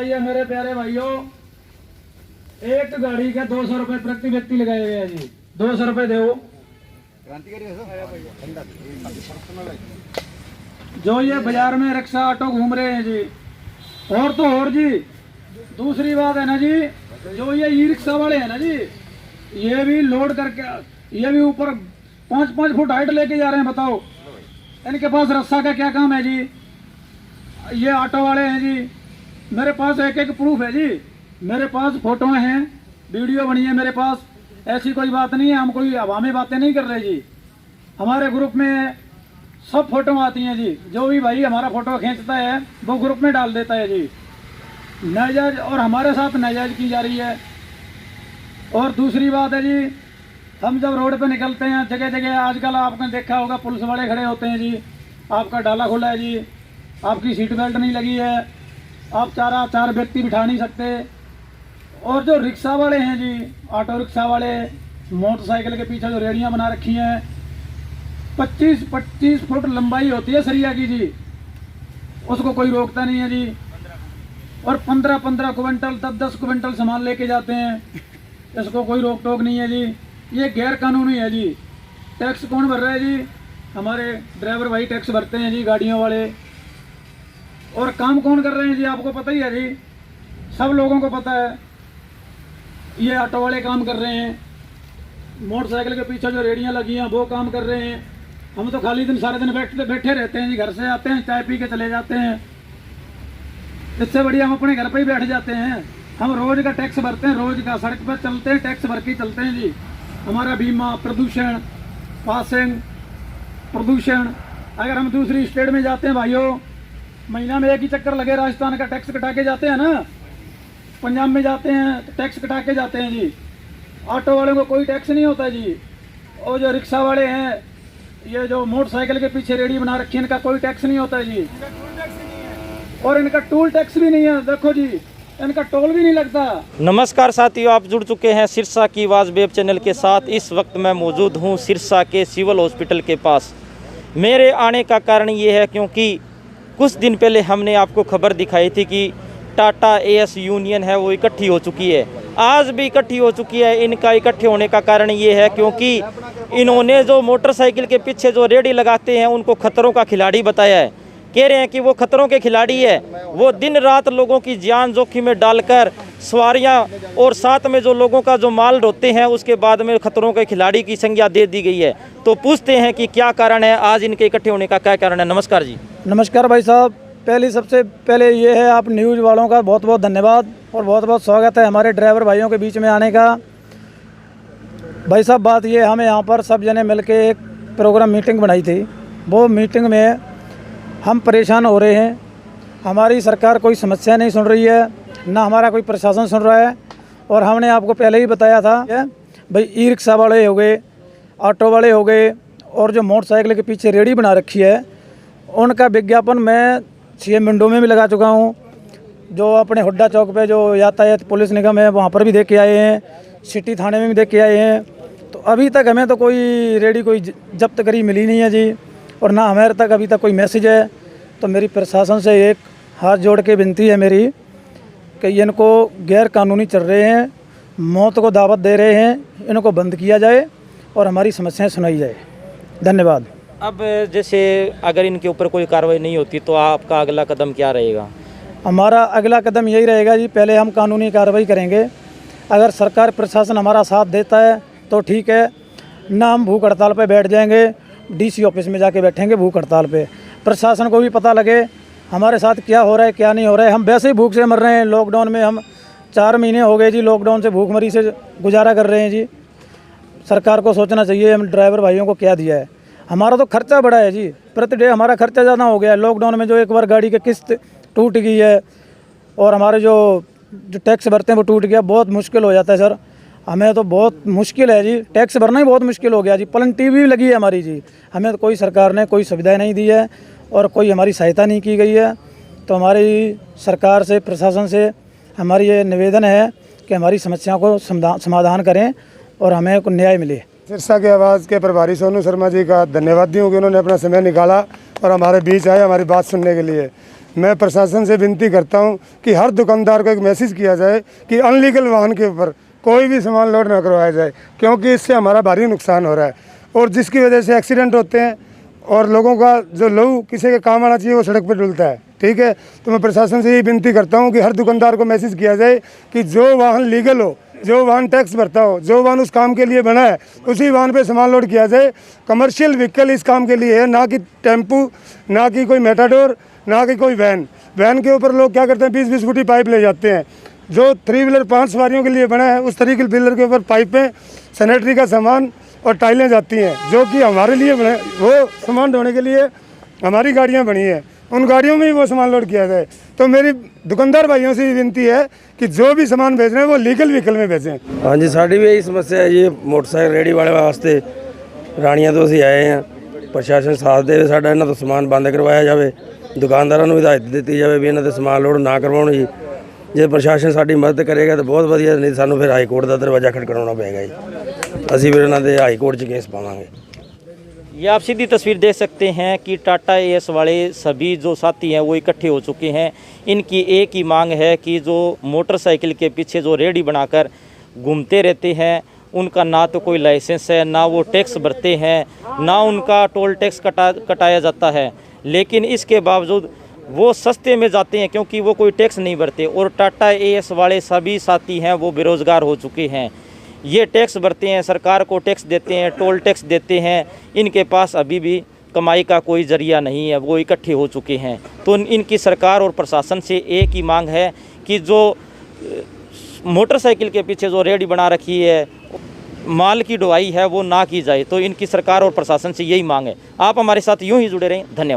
बताइए मेरे प्यारे भाइयों, एक गाड़ी के 200 रुपए प्रति व्यक्ति लगाए हुए हैं जी। 200 रुपए दो। जो ये बाजार में रिक्शा ऑटो घूम रहे हैं जी, और तो और जी दूसरी बात है ना जी, जो ये ई रिक्शा वाले हैं ना जी, ये भी लोड करके ये भी ऊपर 5-5 फुट हाइट लेके जा रहे हैं। बताओ इनके पास रस्सा का क्या काम है जी? ये ऑटो वाले हैं जी, मेरे पास एक एक प्रूफ है जी, मेरे पास फोटो हैं, वीडियो बनी है मेरे पास। ऐसी कोई बात नहीं है, हम कोई अवामी बातें नहीं कर रहे जी। हमारे ग्रुप में सब फोटो आती हैं जी। जो भी भाई हमारा फोटो खींचता है वो ग्रुप में डाल देता है जी। नाजायज और हमारे साथ नाजायज की जा रही है। और दूसरी बात है जी, हम जब रोड पे निकलते हैं जगह जगह आजकल आपने देखा होगा पुलिस वाले खड़े होते हैं जी, आपका डाला खुला है जी, आपकी सीट बेल्ट नहीं लगी है, आप चार व्यक्ति बिठा नहीं सकते। और जो रिक्शा वाले हैं जी, ऑटो रिक्शा वाले, मोटरसाइकिल के पीछे जो रेडियां बना रखी हैं, 25-25 फुट लंबाई होती है सरिया की जी, उसको कोई रोकता नहीं है जी। और 15-15 क्विंटल 10-10 क्विंटल सामान लेके जाते हैं, इसको कोई रोक टोक नहीं है जी। ये गैर कानूनी है जी। टैक्स कौन भर रहा है जी? हमारे ड्राइवर भाई टैक्स भरते हैं जी, गाड़ियों वाले। और काम कौन कर रहे हैं जी? आपको पता ही है जी, सब लोगों को पता है। ये ऑटो वाले काम कर रहे हैं, मोटरसाइकिल के पीछे जो रेडियां लगी हैं वो काम कर रहे हैं। हम तो खाली दिन सारे दिन बैठे रहते हैं जी, घर से आते हैं चाय पी के चले जाते हैं। इससे बढ़िया हम अपने घर पे ही बैठ जाते हैं। हम रोज का टैक्स भरते हैं, रोज का सड़क पर चलते हैं, टैक्स भर के चलते हैं जी। हमारा बीमा, प्रदूषण, पासिंग, प्रदूषण। अगर हम दूसरी स्टेट में जाते हैं भाइयों, महीना में एक ही चक्कर लगे, राजस्थान का टैक्स कटा के जाते हैं ना, पंजाब में जाते हैं तो टैक्स कटा के जाते हैं जी। ऑटो वालों को कोई टैक्स नहीं होता जी। और जो रिक्शा वाले हैं, ये जो मोटरसाइकिल के पीछे रेडी बना रखी है, इनका कोई टैक्स नहीं होता जी। और इनका टोल टैक्स भी नहीं है, देखो जी इनका टोल भी नहीं लगता। नमस्कार साथियों, आप जुड़ चुके हैं सिरसा की आवाज़ वेब चैनल के साथ। इस वक्त मैं मौजूद हूं सिरसा के सिविल हॉस्पिटल के पास। मेरे आने का कारण ये है क्योंकि कुछ दिन पहले हमने आपको खबर दिखाई थी कि टाटा एएस यूनियन है वो इकट्ठी हो चुकी है, आज भी इकट्ठी हो चुकी है। इनका इकट्ठे होने का कारण ये है क्योंकि इन्होंने जो मोटरसाइकिल के पीछे जो रेडी लगाते हैं उनको खतरों का खिलाड़ी बताया है। कह रहे हैं कि वो खतरों के खिलाड़ी है, वो दिन रात लोगों की जान जोखिम में डालकर सवारियां और साथ में जो लोगों का जो माल ढोते हैं, उसके बाद में खतरों के खिलाड़ी की संज्ञा दे दी गई है। तो पूछते हैं कि क्या कारण है, आज इनके इकट्ठे होने का क्या कारण है। नमस्कार जी। नमस्कार भाई साहब। सबसे पहले ये है, आप न्यूज़ वालों का बहुत बहुत धन्यवाद और बहुत बहुत स्वागत है हमारे ड्राइवर भाइयों के बीच में आने का। भाई साहब बात ये, हमें यहाँ पर सब जने मिलके एक प्रोग्राम मीटिंग बनाई थी। वो मीटिंग में हम परेशान हो रहे हैं। हमारी सरकार कोई समस्या नहीं सुन रही है, ना हमारा कोई प्रशासन सुन रहा है। और हमने आपको पहले ही बताया था भाई, ई रिक्शा वाले हो गए, ऑटो वाले हो गए, और जो मोटरसाइकिल के पीछे रेडी बना रखी है, उनका विज्ञापन मैं सीएम विंडो में भी लगा चुका हूँ। जो अपने हुड्डा चौक पे जो यातायात पुलिस निगम है वहाँ पर भी देख के आए हैं, सिटी थाने में भी देख के आए हैं। तो अभी तक हमें तो कोई रेडी कोई जब्त करी मिली नहीं है जी, और ना हमारे तक अभी तक कोई मैसेज है। तो मेरी प्रशासन से एक हाथ जोड़ के विनती है मेरी कि इनको गैर कानूनी चल रहे हैं, मौत को दावत दे रहे हैं, इनको बंद किया जाए और हमारी समस्याएं सुनाई जाए। धन्यवाद। अब जैसे अगर इनके ऊपर कोई कार्रवाई नहीं होती तो आपका अगला कदम क्या रहेगा? हमारा अगला कदम यही रहेगा जी, पहले हम कानूनी कार्रवाई करेंगे। अगर सरकार प्रशासन हमारा साथ देता है तो ठीक है, ना हम भूख हड़ताल पर बैठ जाएंगे, डीसी ऑफिस में जाके बैठेंगे भूख हड़ताल पे। प्रशासन को भी पता लगे हमारे साथ क्या हो रहा है क्या नहीं हो रहा है। हम वैसे ही भूख से मर रहे हैं। लॉकडाउन में हम 4 महीने हो गए जी, लॉकडाउन से भूखमरी से गुजारा कर रहे हैं जी। सरकार को सोचना चाहिए हम ड्राइवर भाइयों को क्या दिया है। हमारा तो खर्चा बढ़ा है जी, प्रति डे हमारा खर्चा ज़्यादा हो गया है। लॉकडाउन में जो एक बार गाड़ी की किस्त टूट गई है और हमारे जो टैक्स भरते हैं वो टूट गया, बहुत मुश्किल हो जाता है सर। हमें तो बहुत मुश्किल है जी, टैक्स भरना ही बहुत मुश्किल हो गया जी। पलन टीवी लगी है हमारी जी, हमें तो कोई सरकार ने कोई सुविधाएं नहीं दी है और कोई हमारी सहायता नहीं की गई है। तो हमारी सरकार से, प्रशासन से हमारी ये निवेदन है कि हमारी समस्याओं को समाधान करें और हमें न्याय मिले। सिरसा के आवाज़ के प्रभारी सोनू शर्मा जी का धन्यवाद दूँ कि उन्होंने अपना समय निकाला और हमारे बीच आए हमारी बात सुनने के लिए। मैं प्रशासन से विनती करता हूं कि हर दुकानदार को एक मैसेज किया जाए कि अनलीगल वाहन के ऊपर कोई भी सामान लोड न करवाया जाए, क्योंकि इससे हमारा भारी नुकसान हो रहा है और जिसकी वजह से एक्सीडेंट होते हैं और लोगों का जो लहू किसी के काम आना चाहिए वो सड़क पर डुलता है। ठीक है, तो मैं प्रशासन से यही विनती करता हूँ कि हर दुकानदार को मैसेज किया जाए कि जो वाहन लीगल हो, जो वाहन टैक्स भरता हो, जो वाहन उस काम के लिए बना है, उसी वाहन पे सामान लोड किया जाए। कमर्शियल व्हीकल इस काम के लिए है, ना कि टेम्पू, ना कि कोई मेटाडोर, ना कि कोई वैन। वैन के ऊपर लोग क्या करते हैं, 20-20 फुटी पाइप ले जाते हैं। जो 3 व्हीलर 5 सवारियों के लिए बना है, उस 3 व्हीलर के ऊपर पाइपें, सैनिटरी का सामान और टाइलें जाती हैं, जो कि हमारे लिए बने, वो सामान ढोने के लिए हमारी गाड़ियाँ बनी हैं, उन गाड़ियों में ही वो सामान लोड किया जाए। तो मेरी दुकानदार भाइयों से विनती है कि जो भी सामान भेज रहे हैं वो लीगल व्हीकल में भेजें। हाँ जी, साड़ी भी यही समस्या है जी। मोटरसाइकिल रेडी वाले वास्ते राणियां तो ਅਸੀਂ ਆਏ ਹਾਂ, ਪ੍ਰਸ਼ਾਸਨ ਸਾਥ ਦੇਵੇ ਸਾਡਾ, ਇਹਨਾਂ ਤੋਂ ਸਮਾਨ ਬੰਦ ਕਰਵਾਇਆ ਜਾਵੇ। ਦੁਕਾਨਦਾਰਾਂ ਨੂੰ ਹਦਾਇਤ ਦਿੱਤੀ ਜਾਵੇ ਵੀ ਇਹਨਾਂ ਤੇ ਸਮਾਨ ਲੋਡ ਨਾ ਕਰਵਾਉਣ ਜੀ। ਜੇ ਪ੍ਰਸ਼ਾਸਨ ਸਾਡੀ ਮਦਦ ਕਰੇਗਾ ਤਾਂ ਬਹੁਤ ਵਧੀਆ, ਨਹੀਂ ਸਾਨੂੰ ਫਿਰ ਹਾਈ ਕੋਰਟ ਦਾ ਦਰਵਾਜ਼ਾ ਖੜਕਾਉਣਾ ਪਏਗਾ ਜੀ। ਅਸੀਂ ਫਿਰ ਇਹਨਾਂ ਦੇ ਹਾਈ ਕੋਰਟ 'ਚ ਕੇਸ ਪਾਵਾਂਗੇ। ये आप सीधी तस्वीर देख सकते हैं कि टाटा एस वाले सभी जो साथी हैं वो इकट्ठे हो चुके हैं। इनकी एक ही मांग है कि जो मोटरसाइकिल के पीछे जो रेडी बनाकर घूमते रहते हैं, उनका ना तो कोई लाइसेंस है, ना वो टैक्स भरते हैं, ना उनका टोल टैक्स कटाया जाता है, लेकिन इसके बावजूद वो सस्ते में जाते हैं क्योंकि वो कोई टैक्स नहीं भरते। और टाटा एस वाले सभी साथी हैं वो बेरोज़गार हो चुके हैं। ये टैक्स भरते हैं, सरकार को टैक्स देते हैं, टोल टैक्स देते हैं, इनके पास अभी भी कमाई का कोई ज़रिया नहीं है, वो इकट्ठे हो चुके हैं। तो इनकी सरकार और प्रशासन से एक ही मांग है कि जो मोटरसाइकिल के पीछे जो रेडी बना रखी है, माल की ढुलाई है, वो ना की जाए। तो इनकी सरकार और प्रशासन से यही मांग है। आप हमारे साथ यूँ ही जुड़े रहें। धन्यवाद।